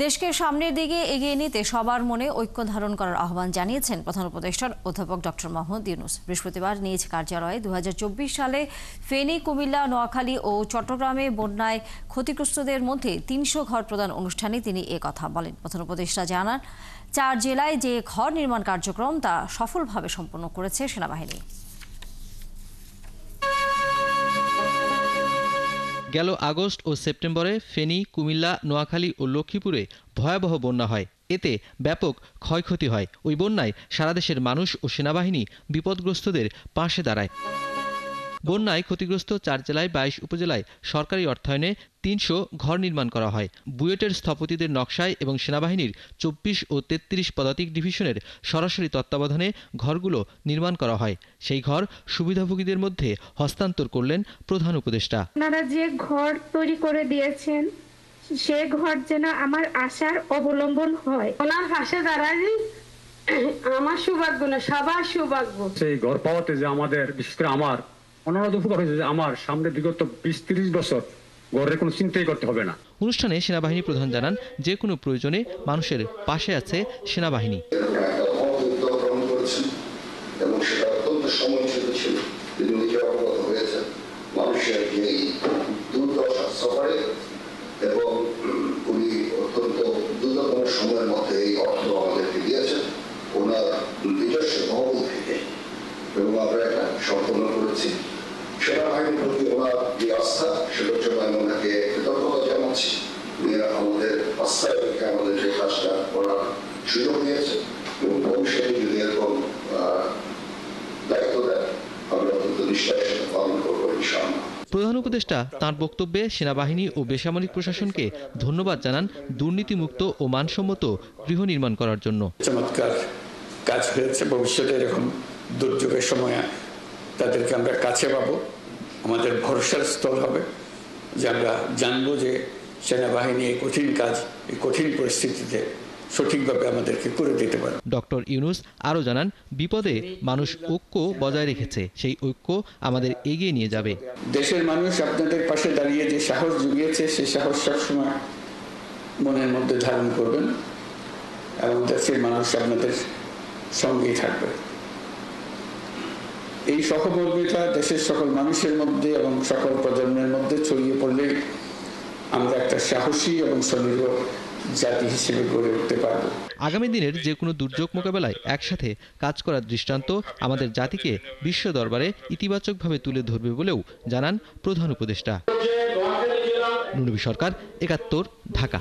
দেশকে সামনের দিকে এগিয়ে নিতে সবার মনে ঐক্য ধারণ করার আহ্বান জানিয়েছেন প্রধান উপদেষ্টা অধ্যাপক ডক্টর মোহাম্মদ ইউনূস। বৃহস্পতিবার নিজ কার্যালয়ে 2024 সালে ফেনী, কুমিল্লা, নোয়াখালী ও চট্টগ্রামে বন্যায় ক্ষতিগ্রস্তদের মধ্যে 300 ঘর প্রদান অনুষ্ঠানে তিনি কথা বলেন। প্রধান উপদেষ্টা জানান, 4 জেলায় যে ঘর নির্মাণ কার্যক্রম তা সফলভাবে সম্পন্ন করেছে সেনাবাহিনী। গেল আগস্ট ও সেপ্টেম্বরে ফেনী, কুমিল্লা, নোয়াখালী ও লক্ষ্মীপুরে ভয়াবহ বন্যা হয়। এতে ব্যাপক ক্ষয়ক্ষতি হয়। ওই বন্যায় সারা দেশের মানুষ ও সেনাবাহিনী বিপদগ্রস্তদের পাশে দাঁড়ায়। বন্যায় ক্ষতিগ্রস্ত 4 জেলায় 22 উপজেলায় সরকারি অর্থায়নে 300 ঘর নির্মাণ করা হয়। বুয়েটের স্থপতিদের নকশায় এবং সেনাবাহিনীর 24 ও 33 পদাতিক ডিভিশনের সরাসরি তত্ত্বাবধানে ঘরগুলো নির্মাণ করা হয়। সেই ঘর সুবিধাভোগীদের মধ্যে হস্তান্তর করলেন প্রধান উপদেষ্টা। আপনারা যে ঘর তৈরি করে দিয়েছেন সে ঘর যেন আমার আশার অবলম্বন হয়। ওনার পাশে দাঁড়ানি আমার সৌভাগ্য না, সবার সৌভাগ্য। সেই ঘর পাওয়াতে যে আমাদের, বিশেষ করে আমার অনুরোধ উপকার হয়েছে যে আমার সামনে বিগত 20-30 বছর ঘরের কোনো চিন্তাই করতে হবে না। অনুষ্ঠানে সেনাবাহিনী প্রধান জানান, যে কোনো প্রয়োজনে মানুষের পাশে আছে সেনাবাহিনী। এবং সেটা অত্যন্ত সময়োচিত ছিল। দিকে অবগত হয়েছে মানুষের এই দুর্দশা সফরে এবং উনি অত্যন্ত দ্রুততম সময়ের মধ্যে এই অর্থ আমাদেরকে দিয়েছেন ওনার নিজস্ব মহল থেকে, এবং আমরা এটা সম্পন্ন করেছি। সেনাবাহিনীর প্রতি ওনার যে আস্থা, সেটার জন্য আমি ওনাকে কৃতজ্ঞতা জানাচ্ছি। আমাদের আস্থায় রেখে আমাদের যে কাজটা করার সুযোগ দিয়েছে, এবং ভবিষ্যতে যদি এরকম দায়িত্ব দেন আমরা অত্যন্ত নিষ্ঠার সাথে পালন করবো ইনশাআল্লাহ। প্রধান উপদেষ্টা তাঁর বক্তব্যে সেনাবাহিনী ও বেসামরিক প্রশাসনকে ধন্যবাদ জানান দুর্নীতিমুক্ত ও মানসম্মত গৃহ নির্মাণ করার জন্য। চমৎকার কাজ হয়েছে। ভবিষ্যতে এরকম দুর্যোগের সময় তাদেরকে আমরা কাছে পাবো। আমাদের ভরসার স্থল হবে যে আমরা জানবো যে সেনাবাহিনী এই কঠিন কাজ, এই কঠিন পরিস্থিতিতে সঠিকভাবে আমাদেরকে করে দিতে পারে। ডক্টর ইউনূস আরও জানান, বিপদে মানুষ ঐক্য বজায় রেখেছে, সেই ঐক্য আমাদের এগিয়ে নিয়ে যাবে। দেশের মানুষ আপনাদের পাশে দাঁড়িয়ে যে সাহস জুগিয়েছে, সেই সাহস সবসময় মনের মধ্যে ধারণ করবেন এবং দেশের মানুষ আপনাদের সঙ্গেই থাকবে। এই সহমর্মিতা দেশের সকল মানুষের মধ্যে এবং সকল প্রজন্মের মধ্যে ছড়িয়ে পড়লে আমরা একটা সাহসী এবং স্বনির্ভর জাতি হিসেবে গড়ে উঠতে পারব। আগামী দিনের যে কোনো দুর্যোগ মোকাবেলায় একসাথে কাজ করার দৃষ্টান্ত আমাদের জাতিকে বিশ্ব দরবারে ইতিবাচকভাবে তুলে ধরবে বলেও জানান প্রধান উপদেষ্টা। নুনবী সরকার, ৭১, ঢাকা।